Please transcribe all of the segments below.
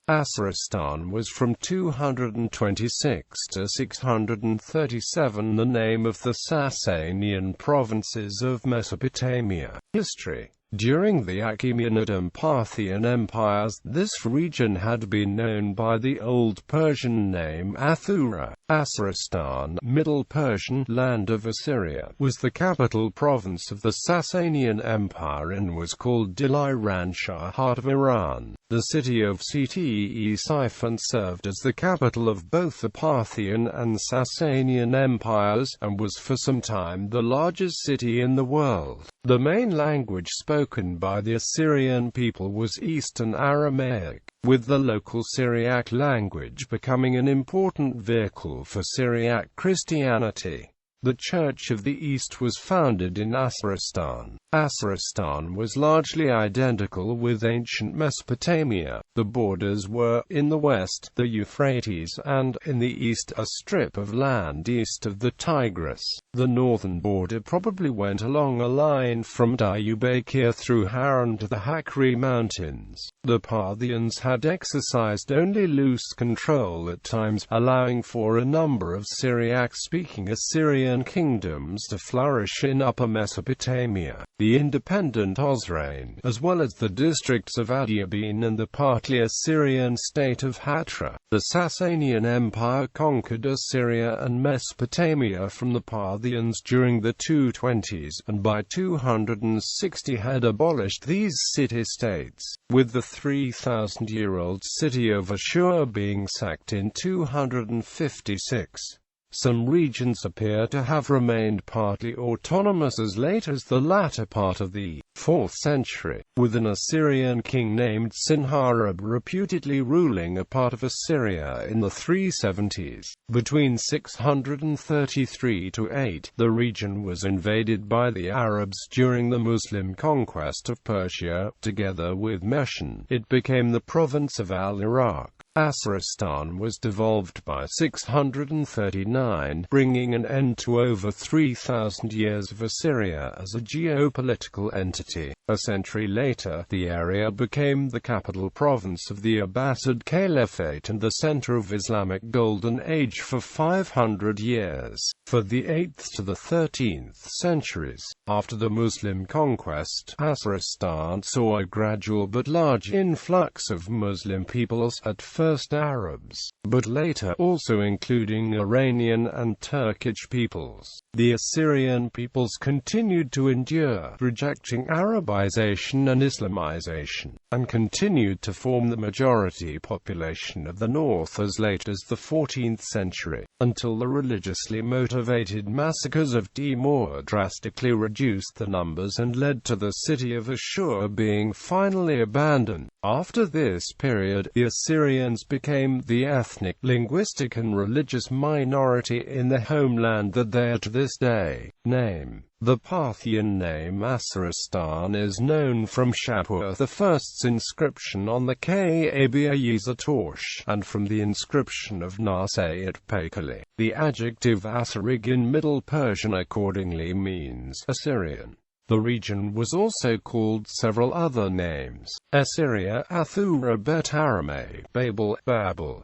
Asōristān was from 226 to 637 the name of the Sasanian provinces of Mesopotamia. History. During the Achaemenid and Parthian empires, this region had been known by the Old Persian name Athura. Asōristān, Middle Persian, land of Assyria, was the capital province of the Sasanian Empire and was called Dil-Iran Shah, heart of Iran. The city of Ctesiphon served as the capital of both the Parthian and Sasanian empires, and was for some time the largest city in the world. The main language spoken by the Assyrian people was Eastern Aramaic, with the local Syriac language becoming an important vehicle for Syriac Christianity. The Church of the East was founded in Asōristān. Asōristān was largely identical with ancient Mesopotamia. The borders were, in the west, the Euphrates, and, in the east, a strip of land east of the Tigris. The northern border probably went along a line from Diyarbakir through Haran to the Hakri Mountains. The Parthians had exercised only loose control at times, allowing for a number of Syriac-speaking Assyrian kingdoms to flourish in Upper Mesopotamia. The independent Osrhoene, as well as the districts of Adiabene and the partly Assyrian state of Hatra. The Sasanian Empire conquered Assyria and Mesopotamia from the Parthians during the 220s, and by 260 had abolished these city-states, with the 3,000-year-old city of Ashur being sacked in 256. Some regions appear to have remained partly autonomous as late as the latter part of the 4th century, with an Assyrian king named Sinharib reputedly ruling a part of Assyria in the 370s. Between 633 to 8, the region was invaded by the Arabs during the Muslim conquest of Persia. Together with Meshan, it became the province of Al-Iraq. Asōristān was devolved by 639, bringing an end to over 3,000 years of Assyria as a geopolitical entity. A century later, the area became the capital province of the Abbasid Caliphate and the center of Islamic Golden Age for 500 years, for the 8th to the 13th centuries. After the Muslim conquest, Asōristān saw a gradual but large influx of Muslim peoples, at first Arabs, but later also including Iranian and Turkish peoples. The Assyrian peoples continued to endure, rejecting Arabization and Islamization, and continued to form the majority population of the north as late as the 14th century, until the religiously motivated massacres of Timur drastically reduced the numbers and led to the city of Ashur being finally abandoned. After this period, the Assyrians became the ethnic, linguistic and religious minority in the homeland that they are to this day. Name. The Parthian name Asōristān is known from Shapur I's inscription on the Ka'aba-Yizatosh, and from the inscription of Naseh at Pakali. The adjective Asarig in Middle Persian accordingly means Assyrian. The region was also called several other names: Assyria, Athura, Bet Aramay, Babel,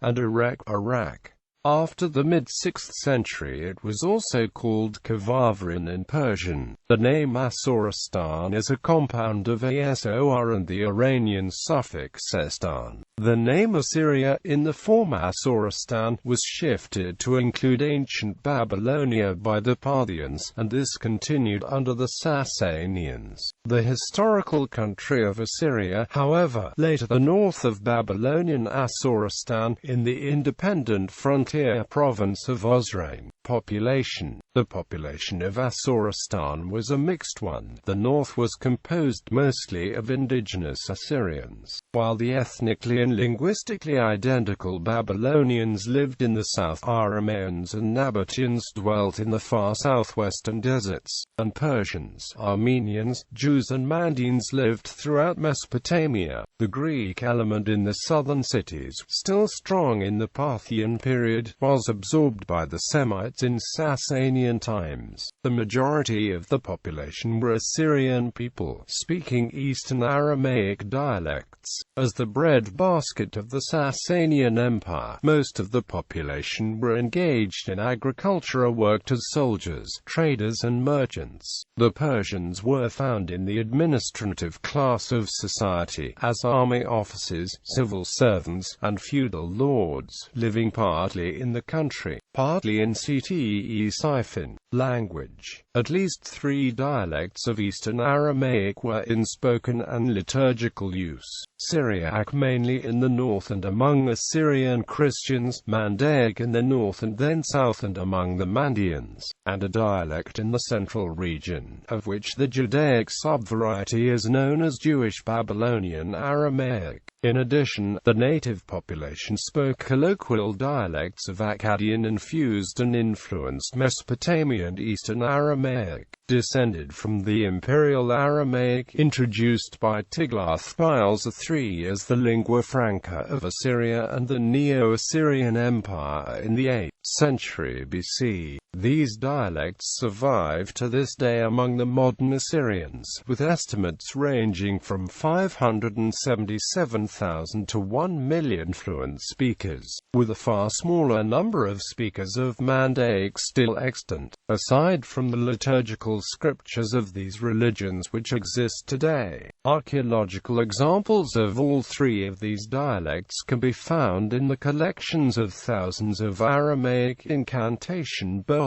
and Iraq. After the mid-6th century it was also called Kavavrin in Persian. The name Asōristān is a compound of Asor and the Iranian suffix estan. The name Assyria, in the form Asōristān, was shifted to include ancient Babylonia by the Parthians, and this continued under the Sasanians. The historical country of Assyria, however, lay to the north of Babylonian Asōristān, in the independent frontier province of Osrhoene. Population. The population of Asōristān was a mixed one. The north was composed mostly of indigenous Assyrians, while the ethnically and linguistically identical Babylonians lived in the south. Aramaeans and Nabateans dwelt in the far southwestern deserts, and Persians, Armenians, Jews and Mandaeans lived throughout Mesopotamia. The Greek element in the southern cities, still strong in the Parthian period, was absorbed by the Semites in Sasanian times. The majority of the population were Assyrian people, speaking Eastern Aramaic dialects. As the breadbasket of the Sasanian Empire, most of the population were engaged in agriculture or worked as soldiers, traders and merchants. The Persians were found in the administrative class of society, as army officers, civil servants, and feudal lords, living partly in the country, partly in Ctesiphon. Language. At least 3 dialects of Eastern Aramaic were in spoken and liturgical use. Syriac mainly in the north and among Assyrian Christians, Mandaic in the north and then south and among the Mandaeans, and a dialect in the central region, of which the Judaic subvariety is known as Jewish Babylonian Aramaic. In addition, the native population spoke colloquial dialects of Akkadian infused and influenced Mesopotamian and Eastern Aramaic, descended from the Imperial Aramaic introduced by Tiglath-Pileser III as the lingua franca of Assyria and the Neo-Assyrian Empire in the 8th century BC. These dialects survive to this day among the modern Assyrians, with estimates ranging from 577,000 to 1 million fluent speakers, with a far smaller number of speakers of Mandaic still extant. Aside from the liturgical scriptures of these religions which exist today, archaeological examples of all 3 of these dialects can be found in the collections of thousands of Aramaic incantation bowls,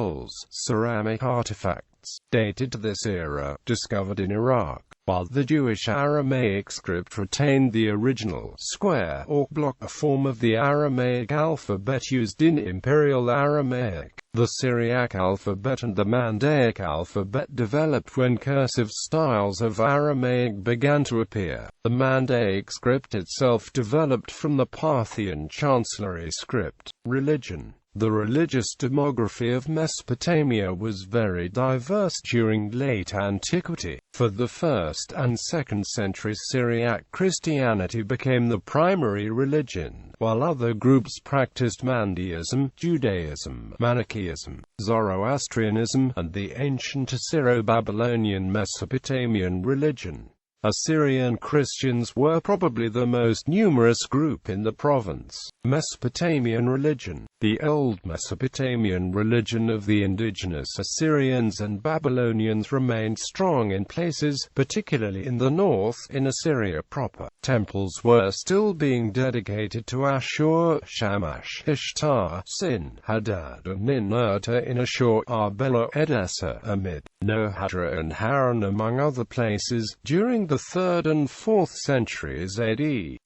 ceramic artifacts, dated to this era, discovered in Iraq, while the Jewish Aramaic script retained the original square or block form of the Aramaic alphabet used in Imperial Aramaic. The Syriac alphabet and the Mandaic alphabet developed when cursive styles of Aramaic began to appear. The Mandaic script itself developed from the Parthian chancellery script. Religion. The religious demography of Mesopotamia was very diverse during late antiquity. For the 1st and 2nd centuries, Syriac Christianity became the primary religion, while other groups practiced Mandaeism, Judaism, Manichaeism, Zoroastrianism, and the ancient Assyro-Babylonian Mesopotamian religion. Assyrian Christians were probably the most numerous group in the province. Mesopotamian religion. The old Mesopotamian religion of the indigenous Assyrians and Babylonians remained strong in places, particularly in the north, in Assyria proper. Temples were still being dedicated to Ashur, Shamash, Ishtar, Sin, Hadad and Ninurta in Ashur, Arbela, Edessa, Amid, Nohadra and Haran among other places. During the 3rd and 4th centuries AD,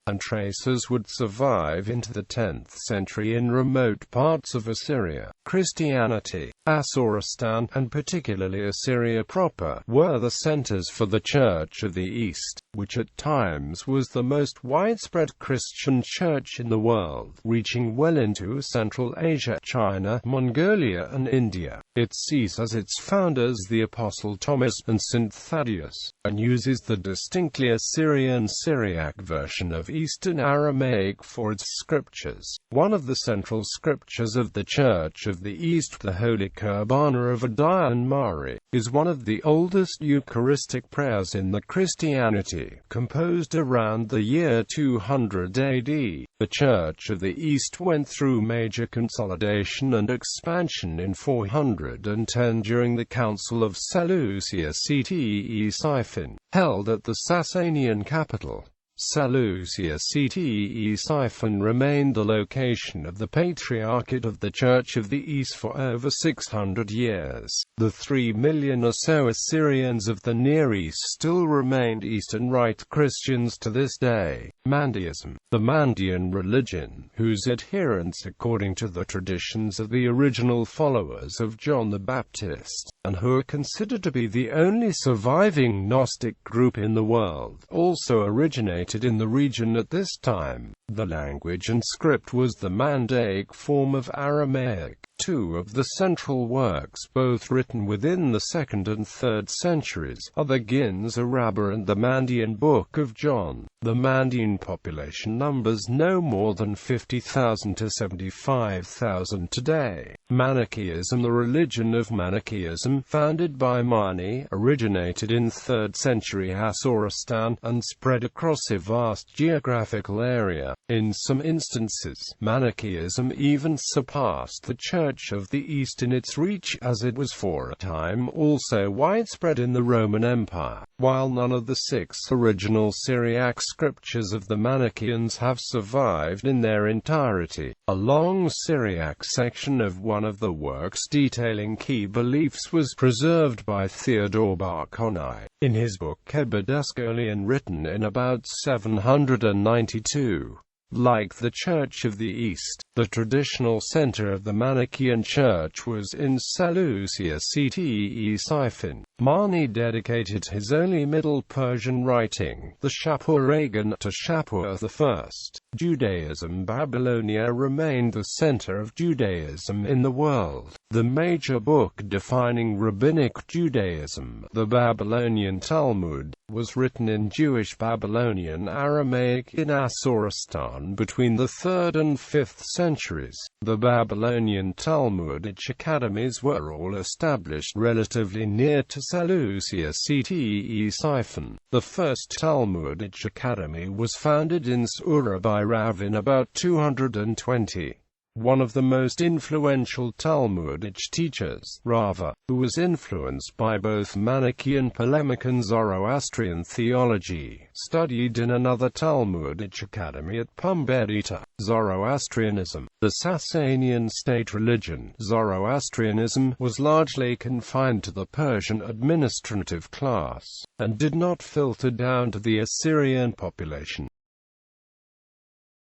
and traces would survive into the 10th century in remote parts of Assyria. Christianity, Asōristān, and particularly Assyria proper, were the centers for the Church of the East, which at times was the most widespread Christian church in the world, reaching well into Central Asia, China, Mongolia and India. It sees as its founders the Apostle Thomas and St. Thaddeus, and uses the distinctly Assyrian Syriac version of Eastern Aramaic for its scriptures. One of the central scriptures of the Church of the East, the Holy Kurbana of Adai and Mari, is one of the oldest Eucharistic prayers in the Christianity, composed around the year 200 AD. The Church of the East went through major consolidation and expansion in 410 during the Council of Seleucia Ctesiphon, held at the Sasanian capital. Seleucia Ctesiphon remained the location of the Patriarchate of the Church of the East for over 600 years. The 3 million or so Assyrians of the Near East still remained Eastern Rite Christians to this day. Mandaeism. The Mandaean religion, whose adherents according to the traditions of the original followers of John the Baptist, and who are considered to be the only surviving Gnostic group in the world, also originated in the region at this time. The language and script was the Mandaic form of Aramaic. Two of the central works, both written within the 2nd and 3rd centuries, are the Ginza Rabbah and the Mandean Book of John. The Mandean population numbers no more than 50,000 to 75,000 today. Manichaeism. The religion of Manichaeism, founded by Mani, originated in 3rd century Asōristān, and spread across a vast geographical area. In some instances, Manichaeism even surpassed the Church of the East in its reach, as it was for a time also widespread in the Roman Empire. While none of the 6 original Syriac scriptures of the Manichaeans have survived in their entirety, a long Syriac section of one of the works detailing key beliefs was preserved by Theodore Barkonai in his book Asōristān, written in about 792. Like the Church of the East, the traditional center of the Manichaean Church was in Seleucia Ctesiphon. Mani dedicated his early Middle Persian writing, the Shapur-Agan, to Shapur I. Judaism. Babylonia remained the center of Judaism in the world. The major book defining Rabbinic Judaism, the Babylonian Talmud, was written in Jewish Babylonian Aramaic in Asōristān between the 3rd and 5th centuries. The Babylonian Talmudic academies were all established relatively near to Seleucia Ctesiphon. The first Talmudic academy was founded in Sura by Rav in about 220. One of the most influential Talmudic teachers, Rava, who was influenced by both Manichaean polemic and Zoroastrian theology, studied in another Talmudic academy at Pumbedita. Zoroastrianism. The Sasanian state religion, Zoroastrianism, was largely confined to the Persian administrative class, and did not filter down to the Assyrian population.